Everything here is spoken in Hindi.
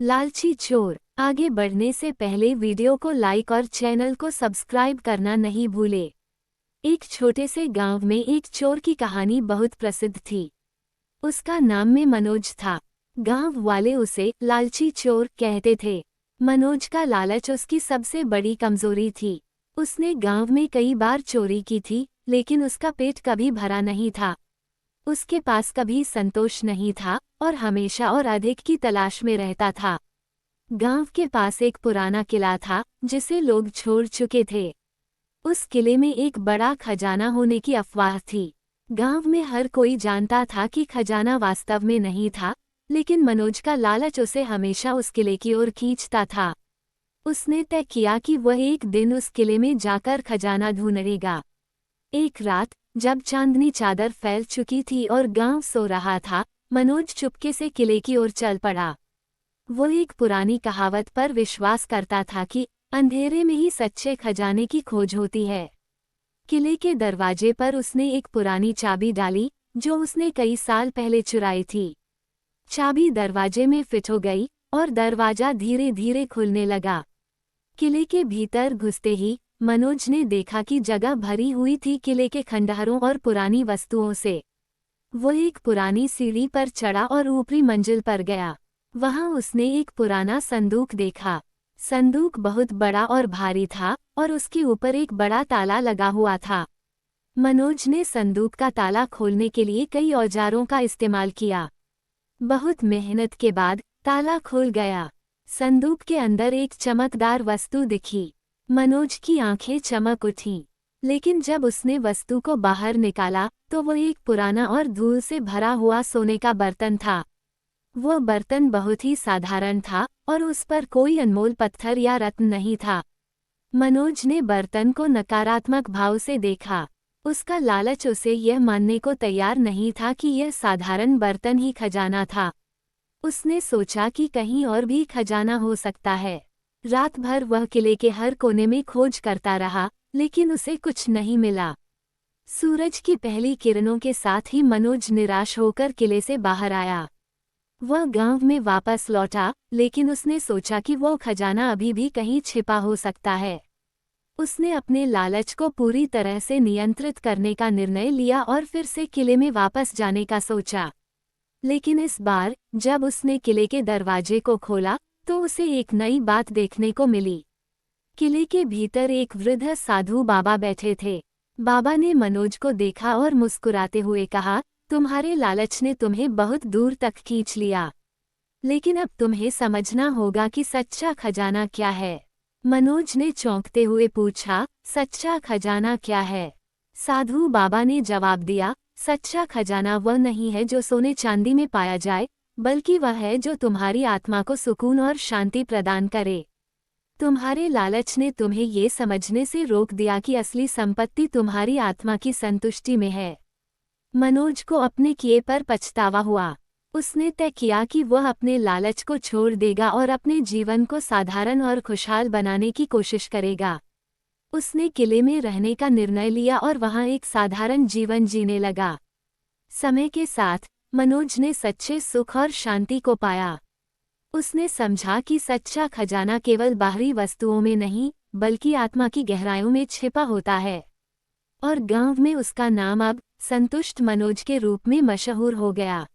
लालची चोर। आगे बढ़ने से पहले वीडियो को लाइक और चैनल को सब्सक्राइब करना नहीं भूले। एक छोटे से गांव में एक चोर की कहानी बहुत प्रसिद्ध थी। उसका नाम में मनोज था। गांव वाले उसे लालची चोर कहते थे। मनोज का लालच उसकी सबसे बड़ी कमजोरी थी। उसने गांव में कई बार चोरी की थी, लेकिन उसका पेट कभी भरा नहीं था। उसके पास कभी संतोष नहीं था और हमेशा और अधिक की तलाश में रहता था। गांव के पास एक पुराना किला था जिसे लोग छोड़ चुके थे। उस किले में एक बड़ा खजाना होने की अफवाह थी। गांव में हर कोई जानता था कि खजाना वास्तव में नहीं था, लेकिन मनोज का लालच उसे हमेशा उस किले की ओर खींचता था। उसने तय किया कि वह एक दिन उस किले में जाकर खजाना ढूंढेगा। एक रात, जब चांदनी चादर फैल चुकी थी और गांव सो रहा था, मनोज चुपके से किले की ओर चल पड़ा। वो एक पुरानी कहावत पर विश्वास करता था कि अंधेरे में ही सच्चे खजाने की खोज होती है। किले के दरवाजे पर उसने एक पुरानी चाबी डाली, जो उसने कई साल पहले चुराई थी। चाबी दरवाजे में फिट हो गई और दरवाजा धीरे धीरे खुलने लगा। किले के भीतर घुसते ही मनोज ने देखा कि जगह भरी हुई थी किले के खंडहरों और पुरानी वस्तुओं से। वो एक पुरानी सीढ़ी पर चढ़ा और ऊपरी मंजिल पर गया। वहां उसने एक पुराना संदूक देखा। संदूक बहुत बड़ा और भारी था और उसके ऊपर एक बड़ा ताला लगा हुआ था। मनोज ने संदूक का ताला खोलने के लिए कई औजारों का इस्तेमाल किया। बहुत मेहनत के बाद ताला खुल गया। संदूक के अंदर एक चमकदार वस्तु दिखी। मनोज की आंखें चमक उठीं। लेकिन जब उसने वस्तु को बाहर निकाला तो वो एक पुराना और धूल से भरा हुआ सोने का बर्तन था। वो बर्तन बहुत ही साधारण था और उस पर कोई अनमोल पत्थर या रत्न नहीं था। मनोज ने बर्तन को नकारात्मक भाव से देखा। उसका लालच उसे यह मानने को तैयार नहीं था कि यह साधारण बर्तन ही खजाना था। उसने सोचा कि कहीं और भी खजाना हो सकता है। रात भर वह किले के हर कोने में खोज करता रहा, लेकिन उसे कुछ नहीं मिला। सूरज की पहली किरणों के साथ ही मनोज निराश होकर किले से बाहर आया। वह गांव में वापस लौटा, लेकिन उसने सोचा कि वो खजाना अभी भी कहीं छिपा हो सकता है। उसने अपने लालच को पूरी तरह से नियंत्रित करने का निर्णय लिया और फिर से किले में वापस जाने का सोचा। लेकिन इस बार जब उसने किले के दरवाजे को खोला तो उसे एक नई बात देखने को मिली। किले के भीतर एक वृद्ध साधु बाबा बैठे थे। बाबा ने मनोज को देखा और मुस्कुराते हुए कहा, तुम्हारे लालच ने तुम्हें बहुत दूर तक खींच लिया, लेकिन अब तुम्हें समझना होगा कि सच्चा खजाना क्या है। मनोज ने चौंकते हुए पूछा, सच्चा खजाना क्या है? साधु बाबा ने जवाब दिया, सच्चा खजाना वह नहीं है जो सोने चांदी में पाया जाए, बल्कि वह है जो तुम्हारी आत्मा को सुकून और शांति प्रदान करे। तुम्हारे लालच ने तुम्हें ये समझने से रोक दिया कि असली संपत्ति तुम्हारी आत्मा की संतुष्टि में है। मनोज को अपने किए पर पछतावा हुआ। उसने तय किया कि वह अपने लालच को छोड़ देगा और अपने जीवन को साधारण और खुशहाल बनाने की कोशिश करेगा। उसने किले में रहने का निर्णय लिया और वहां एक साधारण जीवन जीने लगा। समय के साथ मनोज ने सच्चे सुख और शांति को पाया। उसने समझा कि सच्चा खजाना केवल बाहरी वस्तुओं में नहीं, बल्कि आत्मा की गहराइयों में छिपा होता है। और गांव में उसका नाम अब संतुष्ट मनोज के रूप में मशहूर हो गया।